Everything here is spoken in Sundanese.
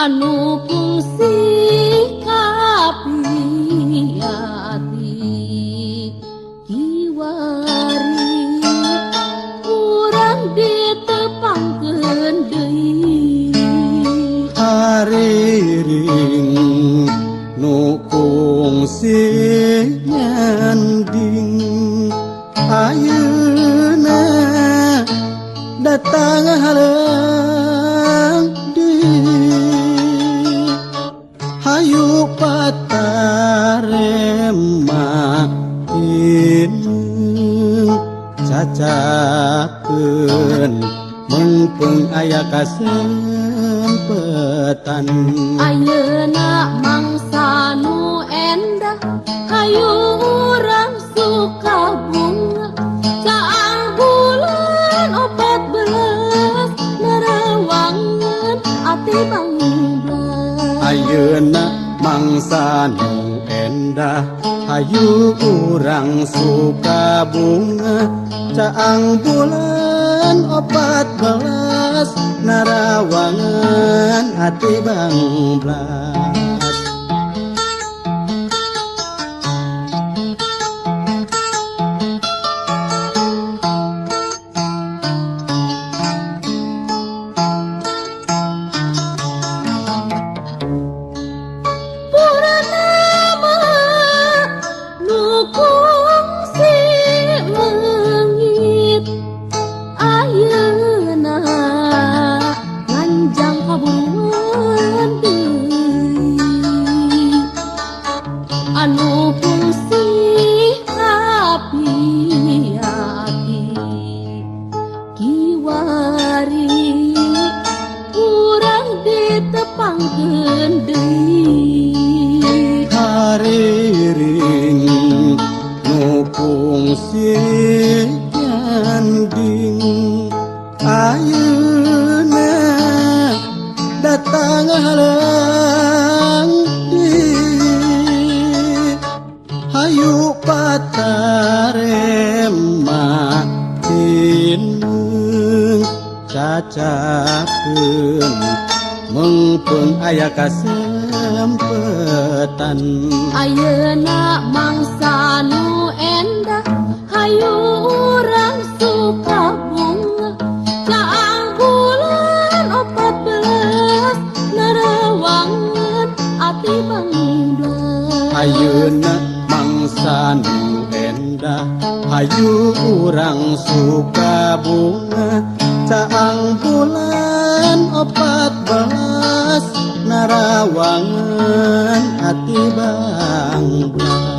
anu fungsi kapiati kiwari urang ditepangkeun deui hariring nu fungsi nyanding ayeuna datang halang di hayu patarema inung cacakeun mengpeung aya kasempetan ayeuna mangsa nu endah hayu urang suka bunga caang bulan 14 nerewangan ati bangiblas ayeuna mangsa nu endah hayu urang suka bunga caang bulan 14 narawangan ati bangiblas anu fungsi kapiati kiwari urang ditepangkeun deui hariring nu fungsi nyanding ayeuna datang halang hayu patarema tinung cacakeun mengpeung aya kasempetan ayeuna mangsa nu endah hayu urang suka bunga caang bulan 14 nerewangan ati bangiblas ayeuna mangsa nu endah hayu urang suka bunga caang bulan 14 narawangan ati bangiblas